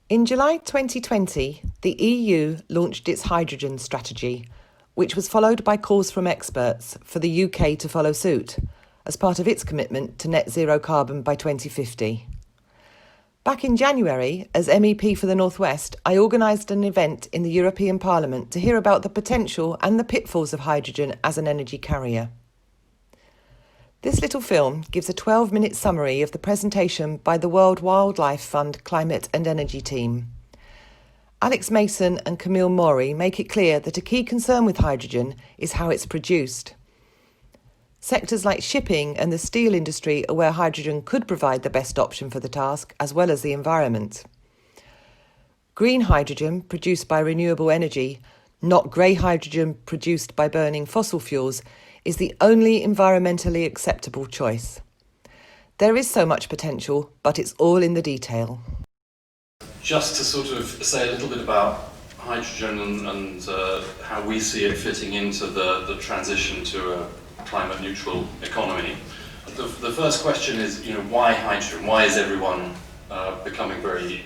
In July 2020, the EU launched its hydrogen strategy, which was followed by calls from experts for the UK to follow suit, as part of its commitment to net zero carbon by 2050. Back in January, as MEP for the North West, I organised an event in the European Parliament to hear about the potential and the pitfalls of hydrogen as an energy carrier. This little film gives a 12-minute summary of the presentation by the World Wildlife Fund Climate and Energy team. Alex Mason and Camille Maury make it clear that a key concern with hydrogen is how it's produced. Sectors like shipping and the steel industry are where hydrogen could provide the best option for the task, as well as the environment. Green hydrogen produced by renewable energy, not grey hydrogen produced by burning fossil fuels, is the only environmentally acceptable choice. There is so much potential, but it's all in the detail. Just to sort of say a little bit about hydrogen and how we see it fitting into the transition to a climate neutral economy. The first question is, why hydrogen? Why is everyone becoming very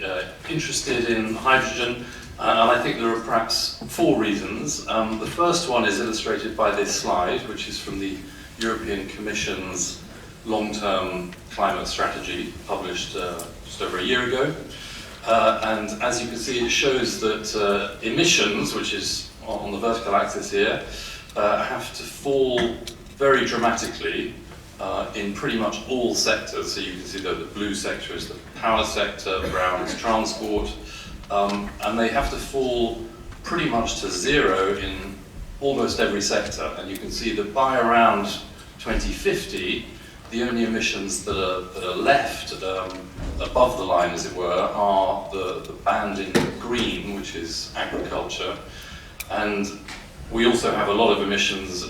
interested in hydrogen? And I think there are perhaps four reasons. The first one is illustrated by this slide, which is from the European Commission's long-term climate strategy, published just over a year ago. And as you can see, it shows that emissions, which is on the vertical axis here, have to fall very dramatically in pretty much all sectors. So you can see that the blue sector is the power sector, brown is transport, and they have to fall pretty much to zero in almost every sector. And you can see that by around 2050, the only emissions that are left above the line, as it were, are the band in green, which is agriculture. And we also have a lot of emissions,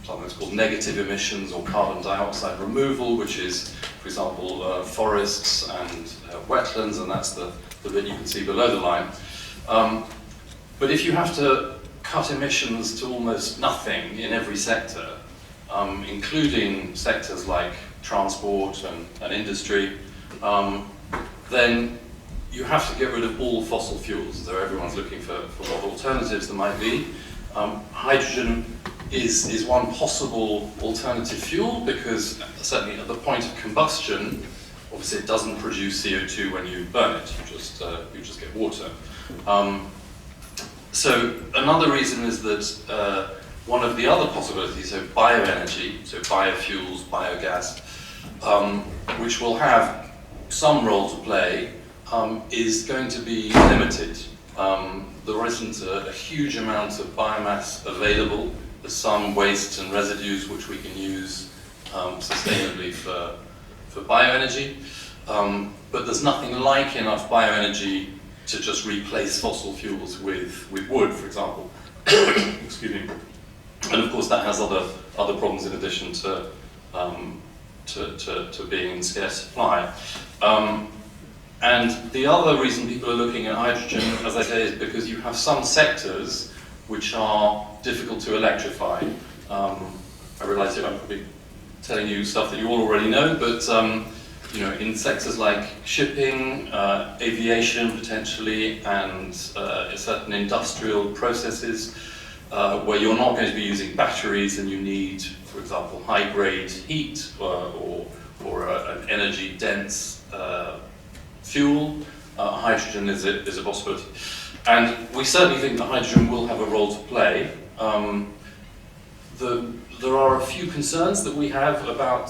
something that's called negative emissions or carbon dioxide removal, which is, for example, forests and wetlands, and that's the bit you can see below the line. But if you have to cut emissions to almost nothing in every sector, including sectors like transport and industry, then you have to get rid of all fossil fuels. So everyone's looking for what alternatives there might be. Hydrogen is one possible alternative fuel because certainly at the point of combustion, obviously it doesn't produce CO2 when you burn it. You just get water. So another reason is that one of the other possibilities, so bioenergy, so biofuels, biogas, which will have some role to play, is going to be limited. There isn't a huge amount of biomass available. There's some wastes and residues which we can use sustainably for bioenergy, but there's nothing like enough bioenergy to just replace fossil fuels with wood, for example. Excuse me. And of course that has other problems in addition to being in scarce supply. And the other reason people are looking at hydrogen, as I say, is because you have some sectors which are difficult to electrify. I realise I'm probably telling you stuff that you all already know, but in sectors like shipping, aviation potentially, and certain industrial processes where you're not going to be using batteries and you need, for example, high-grade heat or an energy-dense fuel, hydrogen is a possibility. And we certainly think that hydrogen will have a role to play. There are a few concerns that we have about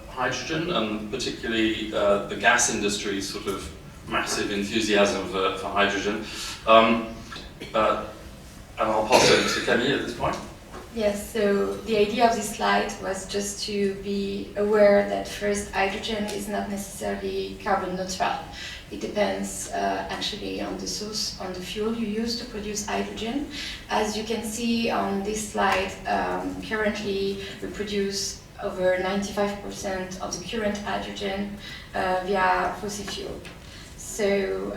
hydrogen, and particularly the gas industry's sort of massive enthusiasm for hydrogen. And I'll pass it to Camille at this point. Yes, so the idea of this slide was just to be aware that first, hydrogen is not necessarily carbon neutral. It depends actually on the source, on the fuel you use to produce hydrogen. As you can see on this slide, currently we produce over 95% of the current hydrogen via fossil fuel. So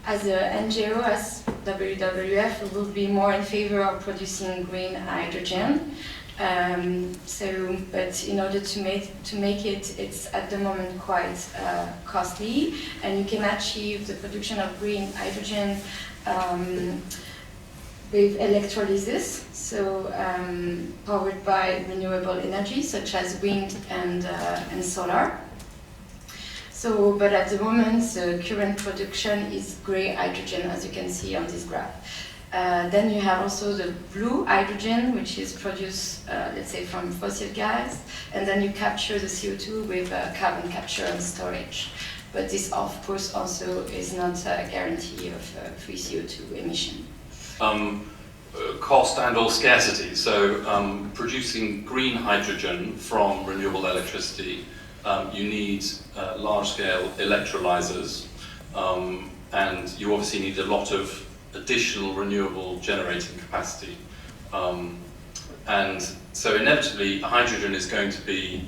as an NGO, as WWF, we will be more in favor of producing green hydrogen. But in order to make it, it's at the moment quite costly, and you can achieve the production of green hydrogen with electrolysis, so powered by renewable energy such as wind and solar. So, but at the moment, the current production is grey hydrogen, as you can see on this graph. Then you have also the blue hydrogen, which is produced, let's say, from fossil gas, and then you capture the CO2 with carbon capture and storage. But this, of course, also is not a guarantee of free CO2 emission. Cost and or scarcity. So producing green hydrogen from renewable electricity, you need large-scale electrolyzers, and you obviously need a lot of additional renewable generating capacity. And so inevitably hydrogen is going to be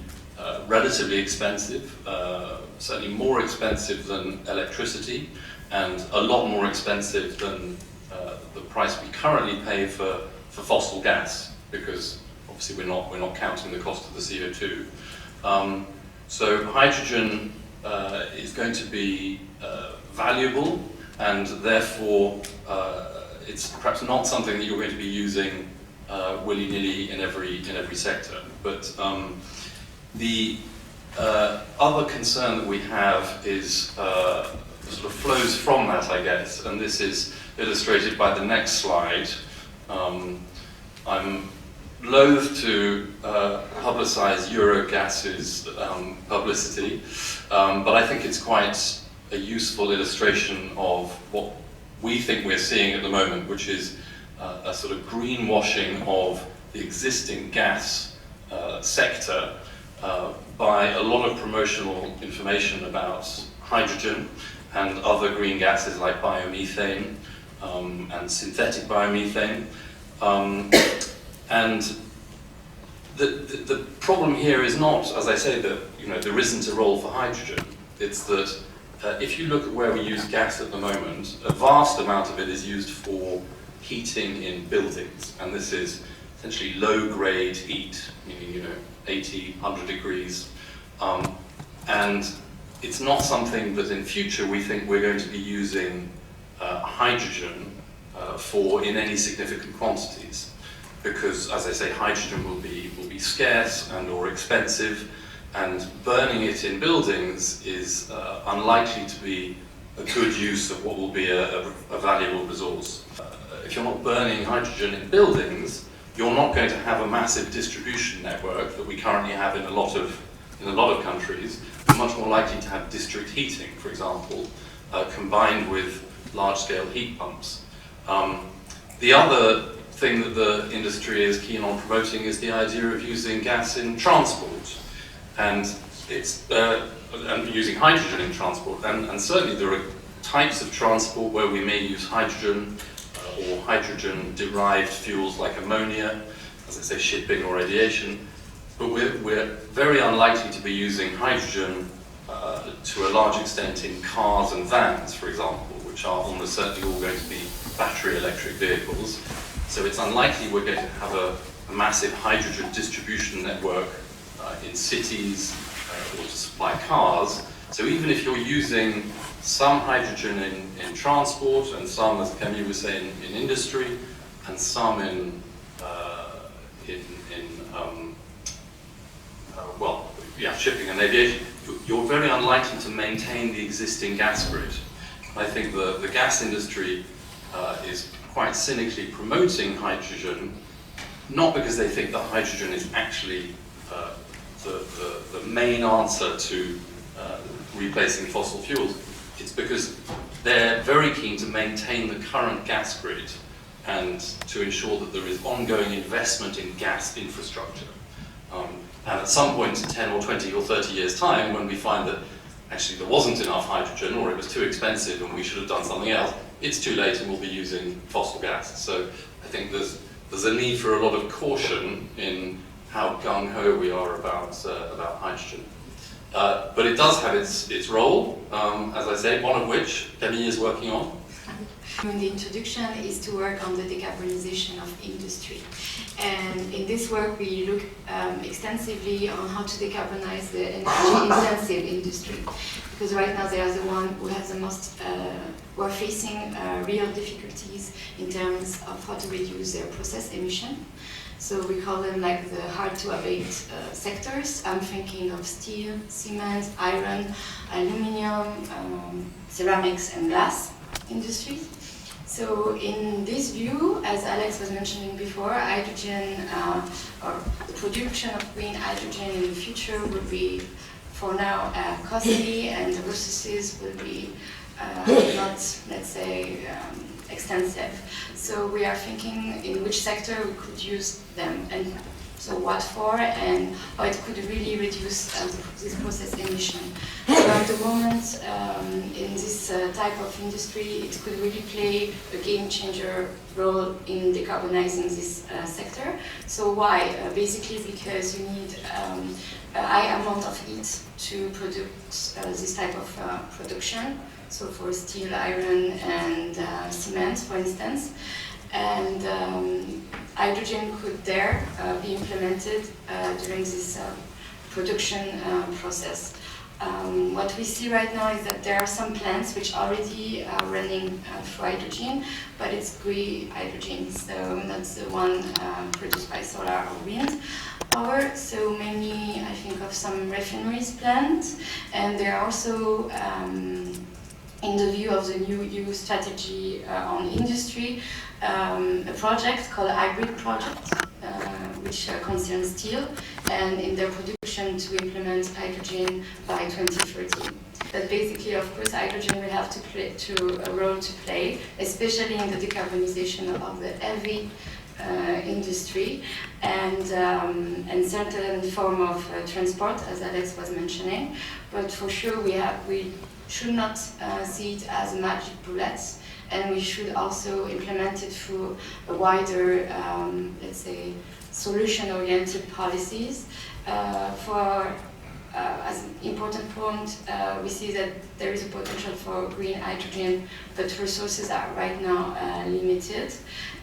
relatively expensive, certainly more expensive than electricity, and a lot more expensive than the price we currently pay for fossil gas, because obviously we're not counting the cost of the CO2. So hydrogen is going to be valuable, and therefore it's perhaps not something that you're going to be using willy-nilly in every sector. But the other concern that we have is sort of flows from that, I guess, and this is illustrated by the next slide. I'm loath to publicize Eurogas's publicity, but I think it's quite a useful illustration of what we think we're seeing at the moment, which is a sort of greenwashing of the existing gas sector by a lot of promotional information about hydrogen and other green gases like biomethane and synthetic biomethane. And the problem here is not, as I say, that there isn't a role for hydrogen. It's that if you look at where we use gas at the moment, a vast amount of it is used for heating in buildings, and this is essentially low-grade heat, meaning 80, 100 degrees, and it's not something that in future we think we're going to be using hydrogen for in any significant quantities, because, as I say, hydrogen will be scarce and or expensive, and burning it in buildings is unlikely to be a good use of what will be a valuable resource. If you're not burning hydrogen in buildings, you're not going to have a massive distribution network that we currently have in a lot of countries. You're much more likely to have district heating, for example, combined with large-scale heat pumps. The other thing that the industry is keen on promoting is the idea of using gas in transport, and using hydrogen in transport. And certainly there are types of transport where we may use hydrogen or hydrogen-derived fuels like ammonia, as I say, shipping or aviation. But we're very unlikely to be using hydrogen to a large extent in cars and vans, for example, which are almost certainly all going to be battery electric vehicles. So it's unlikely we're going to have a massive hydrogen distribution network in cities or to supply cars. So even if you're using some hydrogen in transport and some, as Camille was saying, in industry, and some in shipping and aviation, you're very unlikely to maintain the existing gas grid. I think the gas industry is quite cynically promoting hydrogen, not because they think that hydrogen is actually the main answer to replacing fossil fuels. It's because they're very keen to maintain the current gas grid and to ensure that there is ongoing investment in gas infrastructure. And at some point in 10 or 20 or 30 years' time, when we find that actually there wasn't enough hydrogen or it was too expensive and we should have done something else, it's too late and we'll be using fossil gas. So I think there's a need for a lot of caution in how gung-ho we are about hydrogen. But it does have its role, as I say, one of which Camille is working on. In the introduction is to work on the decarbonization of industry. And in this work we look extensively on how to decarbonize the energy-intensive industry. Because right now they are the one who has the most, who are facing real difficulties in terms of how to reduce their process emission. So we call them like the hard-to-abate sectors. I'm thinking of steel, cement, iron, aluminium, ceramics and glass industries. So in this view, as Alex was mentioning before, hydrogen or the production of green hydrogen in the future will be, for now, costly, and the resources will be not, let's say, extensive. So we are thinking in which sector we could use them, and so what for, and how it could really reduce this process emission. So at the moment, in this type of industry, it could really play a game changer role in decarbonizing this sector. So why? Basically because you need a high amount of heat to produce this type of production. So for steel, iron, and cement, for instance. And hydrogen could there be implemented during this production process. What we see right now is that there are some plants which already are running through hydrogen, but it's green hydrogen, so not the one produced by solar or wind power. So mainly I think of some refineries plants, and there are also in the view of the new EU strategy on industry, a project called a hybrid project, which concerns steel, and in their production to implement hydrogen by 2030. But basically, of course, hydrogen will have a role to play, especially in the decarbonization of the heavy industry and certain form of transport, as Alex was mentioning. But for sure, we should not see it as a magic bullet, and we should also implement it through a wider, let's say, solution-oriented policies. As an important point, we see that there is a potential for green hydrogen, but resources are right now limited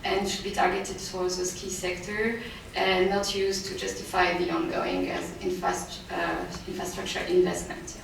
and should be targeted towards those key sectors and not used to justify the ongoing infrastructure investment.